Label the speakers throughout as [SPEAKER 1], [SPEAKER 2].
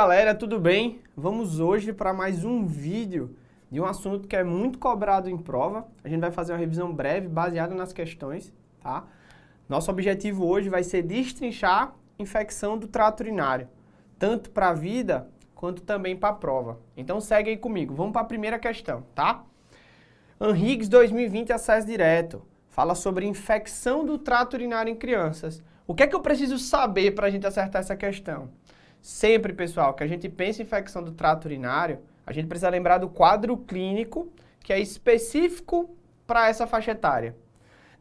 [SPEAKER 1] galera, tudo bem? Vamos hoje para mais um vídeo de um assunto que é muito cobrado em prova. A gente vai fazer uma revisão breve baseada nas questões, tá? Nosso objetivo hoje vai ser destrinchar infecção do trato urinário, tanto para a vida quanto também para a prova. Então segue aí comigo, vamos para a primeira questão, tá? ANRIGS 2020 acesso direto, fala sobre infecção do trato urinário em crianças. O que é que eu preciso saber para a gente acertar essa questão? Sempre, pessoal, que a gente pensa em infecção do trato urinário, a gente precisa lembrar do quadro clínico que é específico para essa faixa etária.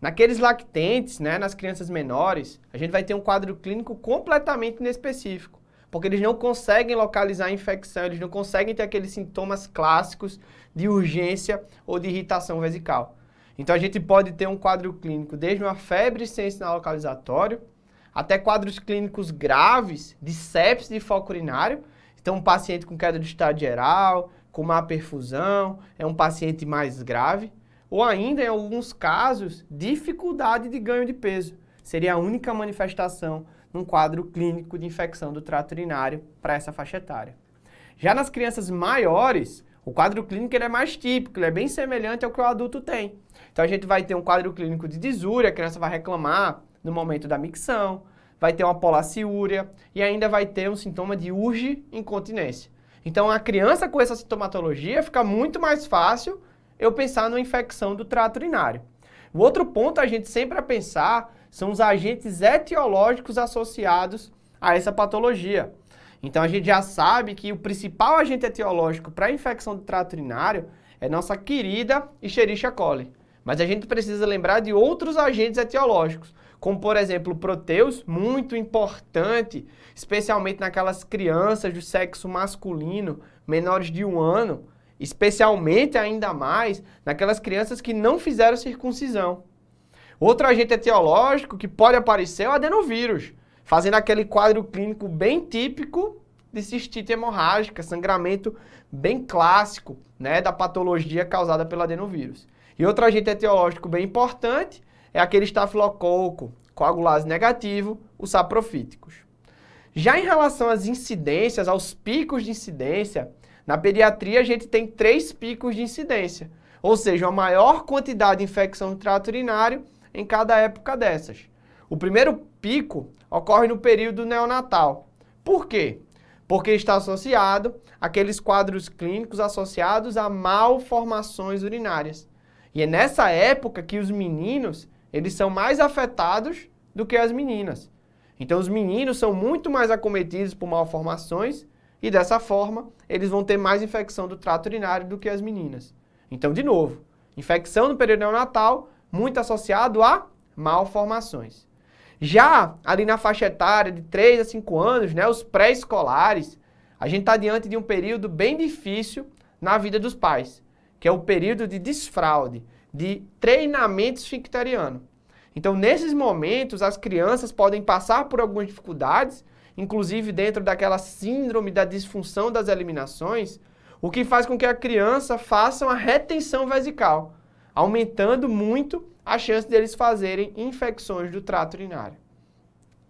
[SPEAKER 1] Naqueles lactentes, nas crianças menores, a gente vai ter um quadro clínico completamente inespecífico, porque eles não conseguem localizar a infecção, eles não conseguem ter aqueles sintomas clássicos de urgência ou de irritação vesical. Então a gente pode ter um quadro clínico desde uma febre sem sinal localizatório, até quadros clínicos graves de sepse de foco urinário. Então, um paciente com queda de estado geral, com má perfusão, é um paciente mais grave. Ou ainda, em alguns casos, dificuldade de ganho de peso. Seria a única manifestação num quadro clínico de infecção do trato urinário para essa faixa etária. Já nas crianças maiores, o quadro clínico ele é mais típico, ele é bem semelhante ao que o adulto tem. Então, a gente vai ter um quadro clínico de disúria, a criança vai reclamar no momento da micção, vai ter uma polaciúria e ainda vai ter um sintoma de urge-incontinência. Então, a criança com essa sintomatologia fica muito mais fácil eu pensar numa infecção do trato urinário. O outro ponto a gente sempre a pensar são os agentes etiológicos associados a essa patologia. Então, a gente já sabe que o principal agente etiológico para a infecção do trato urinário é nossa querida Escherichia coli. Mas a gente precisa lembrar de outros agentes etiológicos, como, por exemplo, o proteus, muito importante, especialmente naquelas crianças do sexo masculino, menores de 1 ano, especialmente ainda mais naquelas crianças que não fizeram circuncisão. Outro agente etiológico que pode aparecer é o adenovírus, fazendo aquele quadro clínico bem típico de cistite hemorrágica, sangramento bem clássico, da patologia causada pelo adenovírus. E outro agente etiológico bem importante é aquele estafilococo, coagulase negativo, os saprofíticos. Já em relação às incidências, aos picos de incidência, na pediatria a gente tem 3 picos de incidência, ou seja, uma maior quantidade de infecção do trato urinário em cada época dessas. O primeiro pico ocorre no período neonatal. Por quê? Porque está associado àqueles quadros clínicos associados a malformações urinárias. E é nessa época que os meninos eles são mais afetados do que as meninas. Então, os meninos são muito mais acometidos por malformações e, dessa forma, eles vão ter mais infecção do trato urinário do que as meninas. Então, de novo, infecção no período neonatal, muito associado a malformações. Já ali na faixa etária de 3 a 5 anos, os pré-escolares, a gente está diante de um período bem difícil na vida dos pais, que é o período de desfraude, de treinamento esfincteriano. Então, nesses momentos, as crianças podem passar por algumas dificuldades, inclusive dentro daquela síndrome da disfunção das eliminações, o que faz com que a criança faça uma retenção vesical, aumentando muito a chance deles fazerem infecções do trato urinário.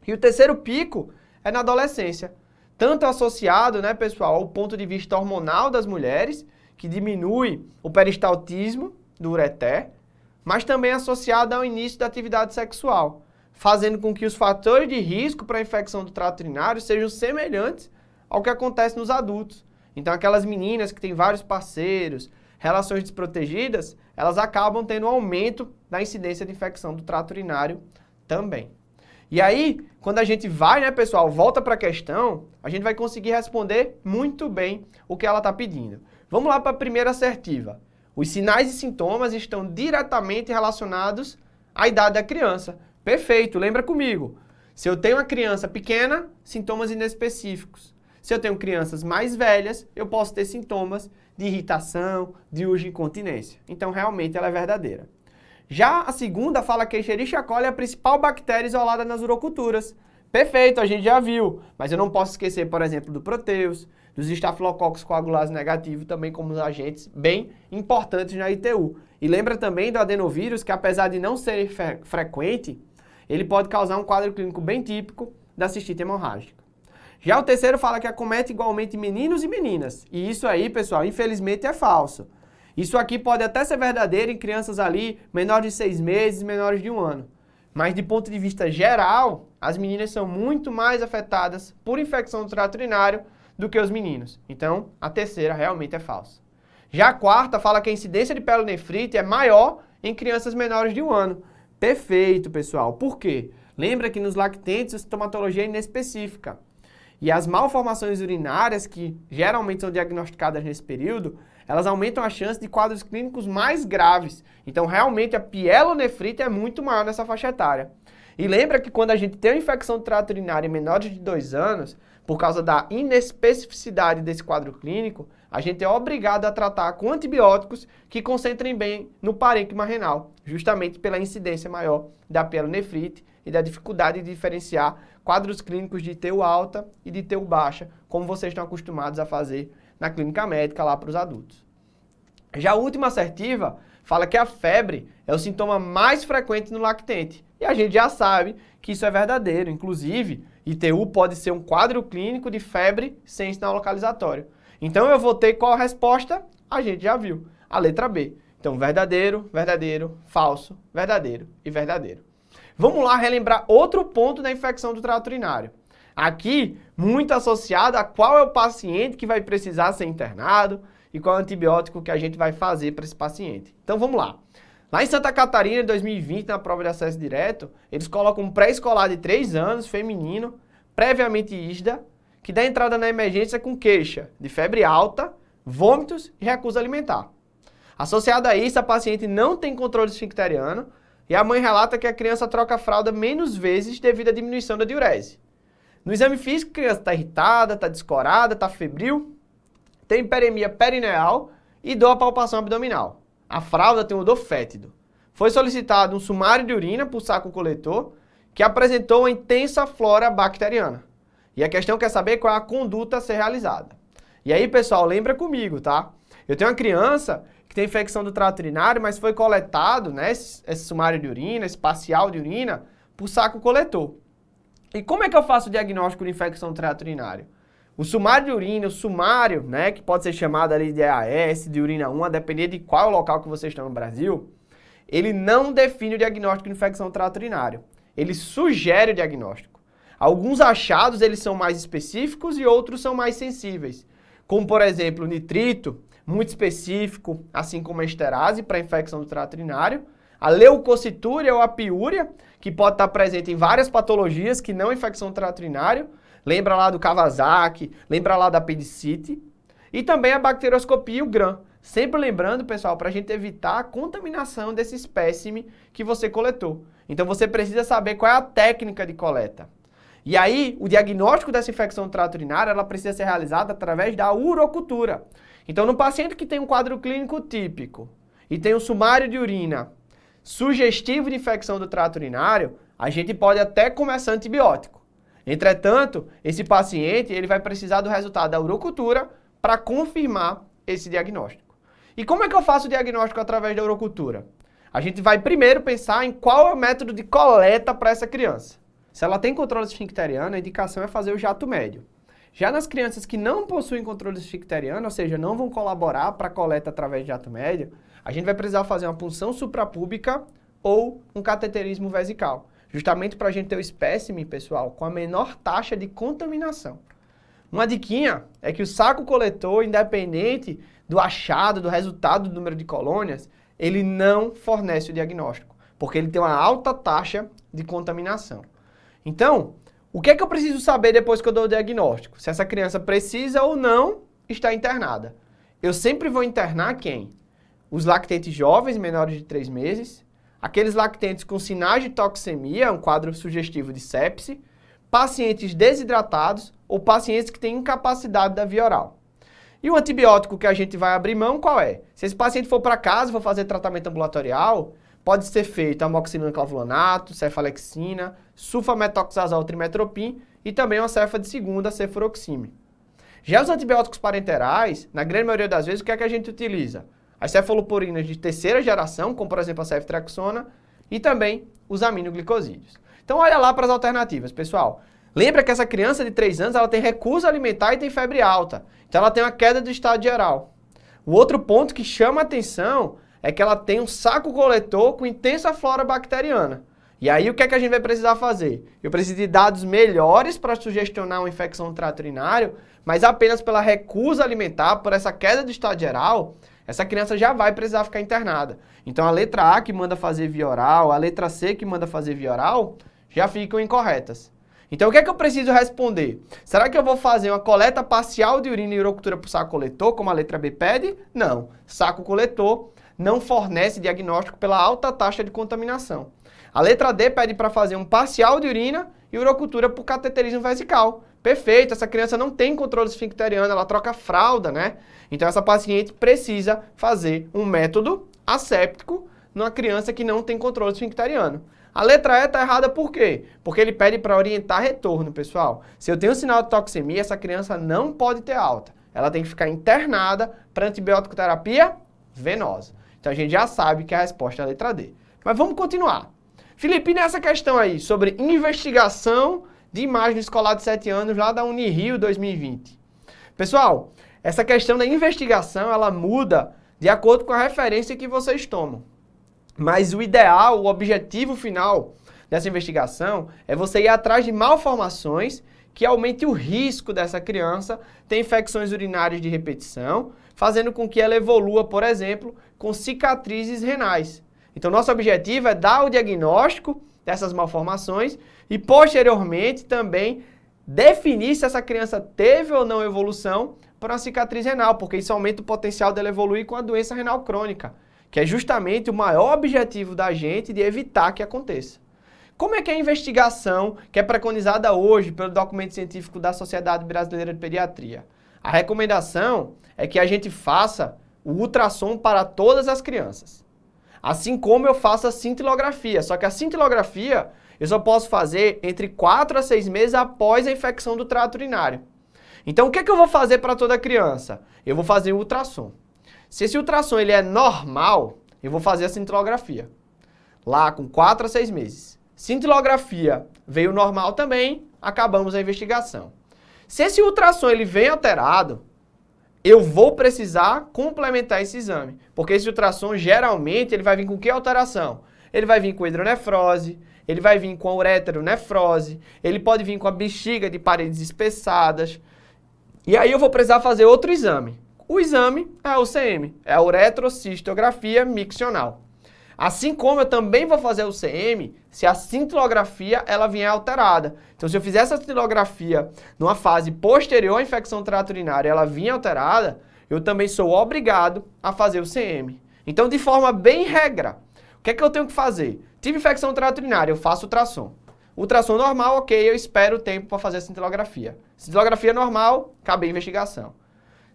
[SPEAKER 1] E o terceiro pico é na adolescência, tanto associado, pessoal, ao ponto de vista hormonal das mulheres, que diminui o peristaltismo do ureter, mas também associado ao início da atividade sexual, fazendo com que os fatores de risco para a infecção do trato urinário sejam semelhantes ao que acontece nos adultos. Então, aquelas meninas que têm vários parceiros, relações desprotegidas, elas acabam tendo um aumento da incidência de infecção do trato urinário também. E aí, quando a gente vai, pessoal, volta para a questão, a gente vai conseguir responder muito bem o que ela está pedindo. Vamos lá para a primeira assertiva. Os sinais e sintomas estão diretamente relacionados à idade da criança. Perfeito, lembra comigo. Se eu tenho uma criança pequena, sintomas inespecíficos. Se eu tenho crianças mais velhas, eu posso ter sintomas de irritação, de urge-incontinência. Então, realmente, ela é verdadeira. Já a segunda fala que a Escherichia coli é a principal bactéria isolada nas uroculturas. Perfeito, a gente já viu, mas eu não posso esquecer, por exemplo, do proteus, dos estafilococos coagulase negativo, também como agentes bem importantes na ITU. E lembra também do adenovírus, que apesar de não ser frequente, ele pode causar um quadro clínico bem típico da cistite hemorrágica. Já o terceiro fala que acomete igualmente meninos e meninas. E isso aí, pessoal, infelizmente é falso. Isso aqui pode até ser verdadeiro em crianças ali menores de 6 meses, menores de 1 ano. Mas de ponto de vista geral, as meninas são muito mais afetadas por infecção do trato urinário do que os meninos. Então, a terceira realmente é falsa. Já a quarta fala que a incidência de pielonefrite é maior em crianças menores de 1 ano. Perfeito, pessoal. Por quê? Lembra que nos lactentes a sintomatologia é inespecífica. E as malformações urinárias, que geralmente são diagnosticadas nesse período, elas aumentam a chance de quadros clínicos mais graves. Então, realmente, a pielonefrite é muito maior nessa faixa etária. E lembra que quando a gente tem uma infecção do trato urinário em menores de 2 anos, por causa da inespecificidade desse quadro clínico, a gente é obrigado a tratar com antibióticos que concentrem bem no parênquima renal, justamente pela incidência maior da pielonefrite e da dificuldade de diferenciar quadros clínicos de TU alta e de TU baixa, como vocês estão acostumados a fazer na clínica médica lá para os adultos. Já a última assertiva fala que a febre é o sintoma mais frequente no lactente. E a gente já sabe que isso é verdadeiro. Inclusive, ITU pode ser um quadro clínico de febre sem sinal localizatório. Então eu vou ter qual resposta? A gente já viu. A letra B. Então, verdadeiro, verdadeiro, falso, verdadeiro e verdadeiro. Vamos lá relembrar outro ponto da infecção do trato urinário. Aqui, muito associado a qual é o paciente que vai precisar ser internado e qual é o antibiótico que a gente vai fazer para esse paciente. Então vamos lá. Lá em Santa Catarina, em 2020, na prova de acesso direto, eles colocam um pré-escolar de 3 anos, feminino, previamente ISDA, que dá entrada na emergência com queixa de febre alta, vômitos e recusa alimentar. Associado a isso, a paciente não tem controle esfincteriano e a mãe relata que a criança troca a fralda menos vezes devido à diminuição da diurese. No exame físico, a criança está irritada, está descorada, está febril, tem hiperemia perineal e dor à palpação abdominal. A fralda tem um odor fétido. Foi solicitado um sumário de urina por saco coletor que apresentou uma intensa flora bacteriana. E a questão quer saber qual é a conduta a ser realizada. E aí, pessoal, lembra comigo, tá? Eu tenho uma criança que tem infecção do trato urinário, mas foi coletado, né, esse sumário de urina, esse parcial de urina, por saco coletor. E como é que eu faço o diagnóstico de infecção do trato urinário? O sumário de urina, o sumário, né, que pode ser chamado ali de EAS, de urina 1, a depender de qual local que vocês estão no Brasil, ele não define o diagnóstico de infecção do trato urinário. Ele sugere o diagnóstico. Alguns achados, eles são mais específicos e outros são mais sensíveis. Como, por exemplo, o nitrito, muito específico, assim como a esterase para infecção do trato urinário, a leucocitúria ou a piúria, que pode estar presente em várias patologias que não infecção do trato urinário. Lembra lá do Kawasaki, lembra lá da apendicite. E também a bacterioscopia e o Gram. Sempre lembrando, pessoal, para a gente evitar a contaminação desse espécime que você coletou. Então você precisa saber qual é a técnica de coleta. E aí, o diagnóstico dessa infecção do trato urinário, ela precisa ser realizada através da urocultura. Então, no paciente que tem um quadro clínico típico e tem um sumário de urina sugestivo de infecção do trato urinário, a gente pode até começar antibiótico. Entretanto, esse paciente ele vai precisar do resultado da urocultura para confirmar esse diagnóstico. E como é que eu faço o diagnóstico através da urocultura? A gente vai primeiro pensar em qual é o método de coleta para essa criança. Se ela tem controle esfincteriano, a indicação é fazer o jato médio. Já nas crianças que não possuem controle esfincteriano, ou seja, não vão colaborar para a coleta através de jato médio, a gente vai precisar fazer uma punção suprapúbica ou um cateterismo vesical, justamente para a gente ter o espécime, pessoal, com a menor taxa de contaminação. Uma diquinha é que o saco coletor, independente do achado, do resultado do número de colônias, ele não fornece o diagnóstico, porque ele tem uma alta taxa de contaminação. Então, o que é que eu preciso saber depois que eu dou o diagnóstico? Se essa criança precisa ou não estar internada. Eu sempre vou internar quem? Os lactentes jovens, menores de 3 meses, aqueles lactentes com sinais de toxemia, um quadro sugestivo de sepse, pacientes desidratados ou pacientes que têm incapacidade da via oral. E o antibiótico que a gente vai abrir mão, qual é? Se esse paciente for para casa e for fazer tratamento ambulatorial, pode ser feito amoxicilina clavulanato, cefalexina, sulfametoxazol trimetropin e também uma cefa de segunda, cefuroxime. Já os antibióticos parenterais, na grande maioria das vezes, o que é que a gente utiliza? As cefaloporinas de terceira geração, como por exemplo a ceftriaxona, e também os aminoglicosídeos. Então olha lá para as alternativas, pessoal. Lembra que essa criança de 3 anos, ela tem recusa alimentar e tem febre alta. Então ela tem uma queda do estado geral. O outro ponto que chama a atenção é que ela tem um saco coletor com intensa flora bacteriana. E aí o que é que a gente vai precisar fazer? Eu preciso de dados melhores para sugestionar uma infecção no trato urinário, mas apenas pela recusa alimentar, por essa queda do estado geral, essa criança já vai precisar ficar internada. Então a letra A que manda fazer via oral, a letra C que manda fazer via oral, já ficam incorretas. Então o que é que eu preciso responder? Será que eu vou fazer uma coleta parcial de urina e urocultura por saco coletor, como a letra B pede? Não. Saco coletor não fornece diagnóstico pela alta taxa de contaminação. A letra D pede para fazer um parcial de urina e urocultura por cateterismo vesical. Perfeito, essa criança não tem controle esfincteriano, ela troca fralda, né? Então essa paciente precisa fazer um método asséptico numa criança que não tem controle esfincteriano. A letra E está errada por quê? Porque ele pede para orientar retorno, pessoal. Se eu tenho um sinal de toxemia, essa criança não pode ter alta. Ela tem que ficar internada para antibiótico terapia venosa. Então a gente já sabe que a resposta é a letra D. Mas vamos continuar. Felipe, nessa questão aí sobre investigação de imagem escolar de 7 anos lá da Unirio 2020. Pessoal, essa questão da investigação, ela muda de acordo com a referência que vocês tomam. Mas o ideal, o objetivo final dessa investigação é você ir atrás de malformações que aumente o risco dessa criança ter infecções urinárias de repetição, fazendo com que ela evolua, por exemplo, com cicatrizes renais. Então, nosso objetivo é dar o diagnóstico dessas malformações e, posteriormente, também definir se essa criança teve ou não evolução para uma cicatriz renal, porque isso aumenta o potencial dela evoluir com a doença renal crônica, que é justamente o maior objetivo da gente de evitar que aconteça. Como é que é a investigação que é preconizada hoje pelo documento científico da Sociedade Brasileira de Pediatria? A recomendação é que a gente faça o ultrassom para todas as crianças. Assim como eu faço a cintilografia, só que a cintilografia eu só posso fazer entre 4 a 6 meses após a infecção do trato urinário. Então o que é que eu vou fazer para toda criança? Eu vou fazer o ultrassom. Se esse ultrassom ele é normal, eu vou fazer a cintilografia, lá com 4 a 6 meses. Cintilografia veio normal também, acabamos a investigação. Se esse ultrassom ele vem alterado, eu vou precisar complementar esse exame, porque esse ultrassom geralmente ele vai vir com que alteração? Ele vai vir com hidronefrose, ele vai vir com a ureteronefrose, ele pode vir com a bexiga de paredes espessadas, e aí eu vou precisar fazer outro exame. O exame é a UCM, é a uretrocistografia miccional. Assim como eu também vou fazer a UCM se a cintilografia ela vier alterada. Então, se eu fizer essa cintilografia numa fase posterior à infecção do trato urinário e ela vier alterada, eu também sou obrigado a fazer o UCM. Então, de forma bem regra, o que é que eu tenho que fazer? Tive infecção do trato urinário, eu faço ultrassom. Ultrassom normal, ok, eu espero o tempo para fazer a cintilografia. Cintilografia normal, acabei a investigação.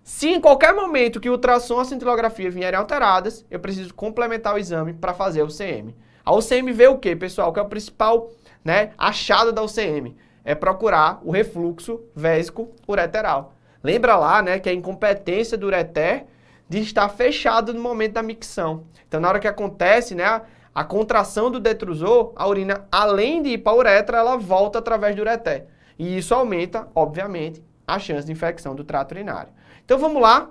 [SPEAKER 1] Se em qualquer momento que o ultrassom e a cintilografia vierem alteradas, eu preciso complementar o exame para fazer a UCM. A UCM vê o quê, pessoal? Que é o principal, né, achado da UCM? É procurar o refluxo vésico ureteral. Lembra lá, né, que é a incompetência do ureter de estar fechado no momento da micção. Então, na hora que acontece, né, a contração do detrusor, a urina, além de ir para a uretra, ela volta através do ureter. E isso aumenta, obviamente, a chance de infecção do trato urinário. Então vamos lá,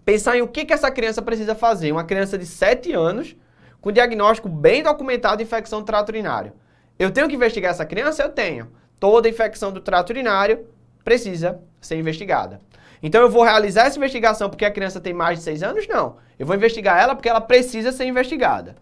[SPEAKER 1] pensar em o que essa criança precisa fazer. Uma criança de 7 anos, com diagnóstico bem documentado de infecção do trato urinário. Eu tenho que investigar essa criança? Eu tenho. Toda infecção do trato urinário precisa ser investigada. Então eu vou realizar essa investigação porque a criança tem mais de 6 anos? Não. Eu vou investigar ela porque ela precisa ser investigada.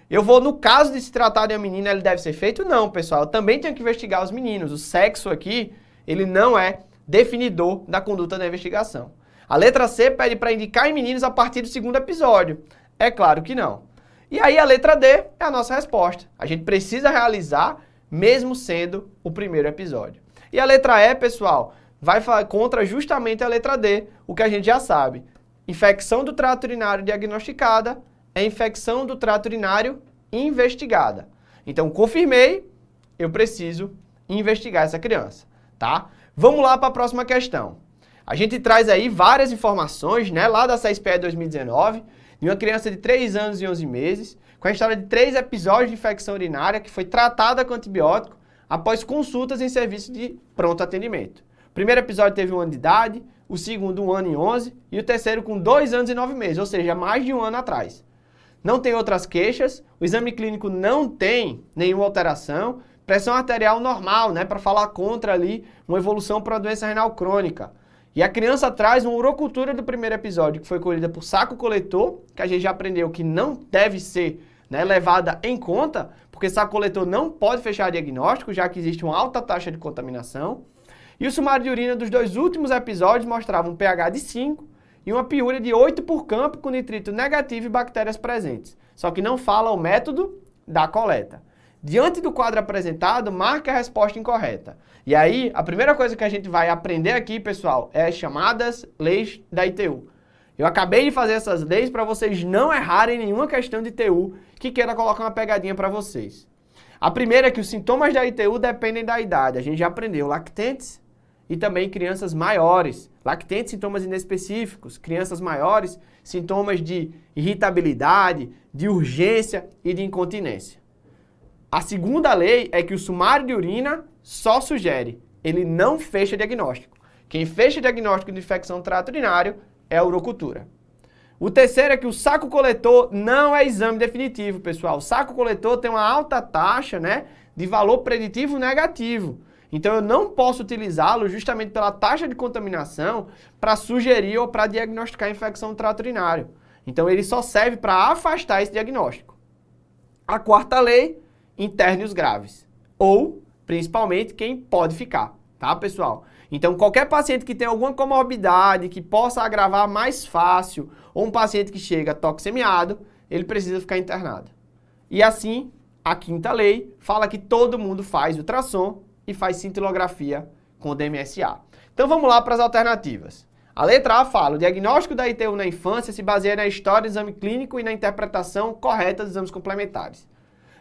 [SPEAKER 1] Eu vou, no caso de se tratar de uma menina, ele deve ser feito? Não, pessoal. Eu também tenho que investigar os meninos. O sexo aqui, ele não é definidor da conduta da investigação. A letra C pede para indicar em meninos a partir do 2º episódio. É claro que não. E aí a letra D é a nossa resposta. A gente precisa realizar mesmo sendo o 1º episódio. E a letra E, pessoal, vai contra justamente a letra D, o que a gente já sabe. Infecção do trato urinário diagnosticada é infecção do trato urinário investigada. Então, confirmei, eu preciso investigar essa criança, tá? Vamos lá para a próxima questão. A gente traz aí várias informações, né, lá da CSPE 2019, de uma criança de 3 anos e 11 meses, com a história de 3 episódios de infecção urinária que foi tratada com antibiótico após consultas em serviço de pronto atendimento. O primeiro episódio teve 1 ano de idade, o segundo 1 ano e 11 e o terceiro com 2 anos e 9 meses, ou seja, mais de 1 ano atrás. Não tem outras queixas, o exame clínico não tem nenhuma alteração, pressão arterial normal, né, para falar contra ali uma evolução para uma doença renal crônica. E a criança traz uma urocultura do primeiro episódio, que foi colhida por saco coletor, que a gente já aprendeu que não deve ser, né, levada em conta, porque saco coletor não pode fechar diagnóstico, já que existe uma alta taxa de contaminação. E o sumário de urina dos 2 últimos episódios mostrava um pH de 5 e uma piúria de 8 por campo com nitrito negativo e bactérias presentes. Só que não fala o método da coleta. Diante do quadro apresentado, marque a resposta incorreta. E aí, a primeira coisa que a gente vai aprender aqui, pessoal, é as chamadas leis da ITU. Eu acabei de fazer essas leis para vocês não errarem nenhuma questão de ITU que queira colocar uma pegadinha para vocês. A primeira é que os sintomas da ITU dependem da idade. A gente já aprendeu lactentes e também crianças maiores. Lactentes, sintomas inespecíficos. Crianças maiores, sintomas de irritabilidade, de urgência e de incontinência. A segunda lei é que o sumário de urina só sugere, ele não fecha diagnóstico. Quem fecha diagnóstico de infecção do trato urinário é a urocultura. O terceiro é que o saco coletor não é exame definitivo, pessoal. O saco coletor tem uma alta taxa, né, de valor preditivo negativo. Então eu não posso utilizá-lo justamente pela taxa de contaminação para sugerir ou para diagnosticar a infecção do trato urinário. Então ele só serve para afastar esse diagnóstico. A quarta lei, interne-os graves, ou, principalmente, quem pode ficar, tá, pessoal? Então, qualquer paciente que tenha alguma comorbidade, que possa agravar mais fácil, ou um paciente que chega toxemiado, ele precisa ficar internado. E assim, a quinta lei fala que todo mundo faz ultrassom e faz cintilografia com DMSA. Então, vamos lá para as alternativas. A letra A fala, o diagnóstico da ITU na infância se baseia na história do exame clínico e na interpretação correta dos exames complementares.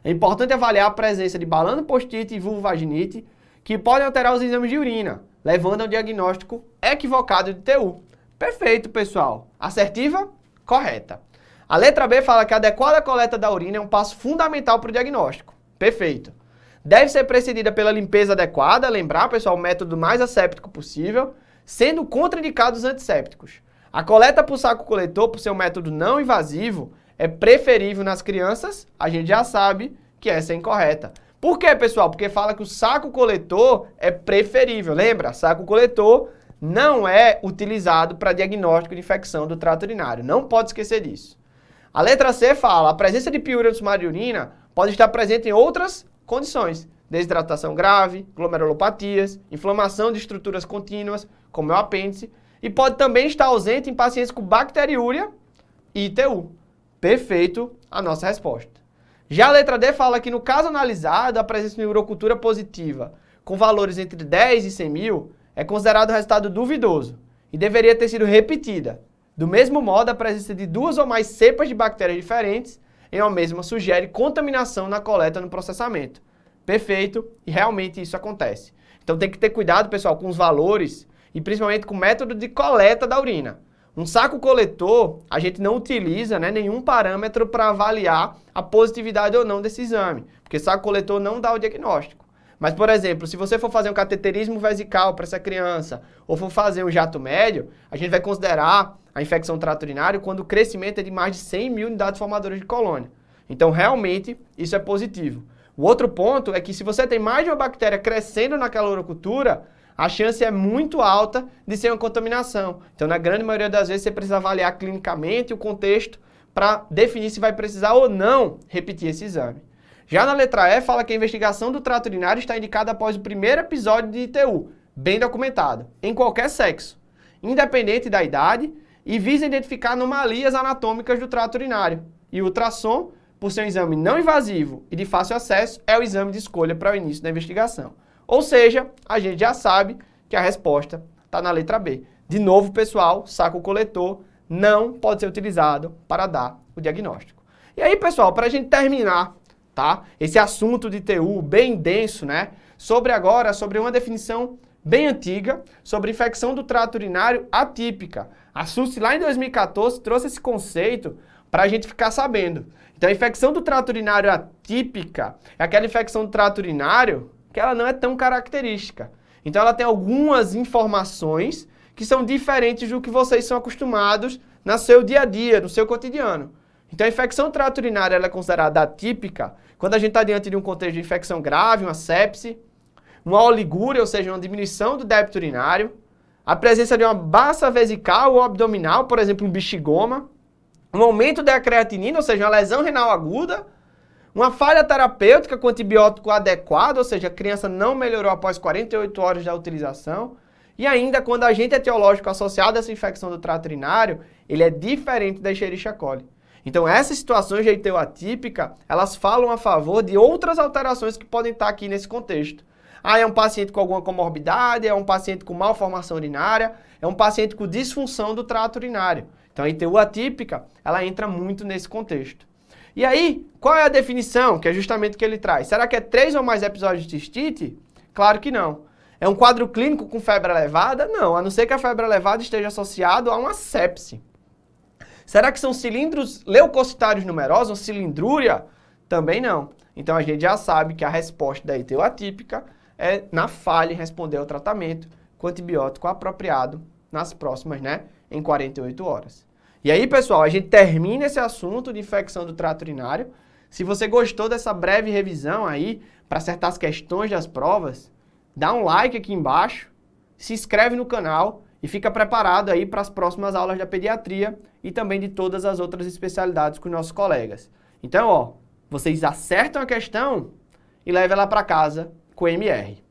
[SPEAKER 1] É importante avaliar a presença de balano postite e vulvovaginite, que podem alterar os exames de urina, levando ao diagnóstico equivocado de TU. Perfeito, pessoal. Assertiva? Correta. A letra B fala que a adequada coleta da urina é um passo fundamental para o diagnóstico. Perfeito. Deve ser precedida pela limpeza adequada, lembrar, pessoal, o método mais asséptico possível, sendo contraindicados os antissépticos. A coleta por saco coletor, por ser um método não invasivo, é preferível nas crianças, a gente já sabe que essa é incorreta. Por quê, pessoal? Porque fala que o saco coletor é preferível. Lembra? Saco coletor não é utilizado para diagnóstico de infecção do trato urinário. Não pode esquecer disso. A letra C fala, a presença de piúria no sumário de urina pode estar presente em outras condições. Desidratação grave, glomerulopatias, inflamação de estruturas contínuas, como é o apêndice, e pode também estar ausente em pacientes com bacteriúria e ITU. Perfeito a nossa resposta. Já a letra D fala que no caso analisado, a presença de urocultura positiva com valores entre 10 e 100 mil é considerado resultado duvidoso e deveria ter sido repetida. Do mesmo modo, a presença de 2 ou mais cepas de bactérias diferentes em uma mesma sugere contaminação na coleta no processamento. Perfeito, e realmente isso acontece. Então tem que ter cuidado, pessoal, com os valores e principalmente com o método de coleta da urina. Um saco coletor, a gente não utiliza, né, nenhum parâmetro para avaliar a positividade ou não desse exame, porque saco coletor não dá o diagnóstico. Mas, por exemplo, se você for fazer um cateterismo vesical para essa criança, ou for fazer um jato médio, a gente vai considerar a infecção do trato urinário quando o crescimento é de mais de 100 mil unidades formadoras de colônia. Então, realmente, isso é positivo. O outro ponto é que se você tem mais de uma bactéria crescendo naquela urocultura, a chance é muito alta de ser uma contaminação. Então, na grande maioria das vezes, você precisa avaliar clinicamente o contexto para definir se vai precisar ou não repetir esse exame. Já na letra E, fala que a investigação do trato urinário está indicada após o primeiro episódio de ITU, bem documentado, em qualquer sexo, independente da idade, e visa identificar anomalias anatômicas do trato urinário. E o ultrassom, por ser um exame não invasivo e de fácil acesso, é o exame de escolha para o início da investigação. Ou seja, a gente já sabe que a resposta está na letra B. De novo, pessoal, saco coletor não pode ser utilizado para dar o diagnóstico. E aí, pessoal, para a gente terminar, tá, esse assunto de TU bem denso, né? Sobre uma definição bem antiga, sobre infecção do trato urinário atípica. A SUS, lá em 2014, trouxe esse conceito para a gente ficar sabendo. Então, a infecção do trato urinário atípica é aquela infecção do trato urinário que ela não é tão característica. Então ela tem algumas informações que são diferentes do que vocês são acostumados no seu dia a dia, no seu cotidiano. Então a infecção do trato urinário ela é considerada atípica quando a gente está diante de um contexto de infecção grave, uma sepse, uma oligúria, ou seja, uma diminuição do débito urinário, a presença de uma baça vesical ou abdominal, por exemplo, um bexigoma, um aumento da creatinina, ou seja, uma lesão renal aguda, uma falha terapêutica com antibiótico adequado, ou seja, a criança não melhorou após 48 horas da utilização, e ainda quando o agente etiológico associado a essa infecção do trato urinário, ele é diferente da Escherichia coli. Então essas situações de EITU atípica, elas falam a favor de outras alterações que podem estar aqui nesse contexto. É um paciente com alguma comorbidade, é um paciente com malformação urinária, é um paciente com disfunção do trato urinário. Então a ITU atípica, ela entra muito nesse contexto. E aí, qual é a definição, que é justamente o que ele traz? Será que é 3 ou mais episódios de cistite? Claro que não. É um quadro clínico com febre elevada? Não, a não ser que a febre elevada esteja associada a uma sepse. Será que são cilindros leucocitários numerosos, uma cilindrúria? Também não. Então a gente já sabe que a resposta da ITU atípica é na falha em responder ao tratamento com antibiótico apropriado nas próximas, em 48 horas. E aí, pessoal, a gente termina esse assunto de infecção do trato urinário. Se você gostou dessa breve revisão aí, para acertar as questões das provas, dá um like aqui embaixo, se inscreve no canal e fica preparado aí para as próximas aulas da pediatria e também de todas as outras especialidades com nossos colegas. Então, vocês acertam a questão e levam ela para casa com MR.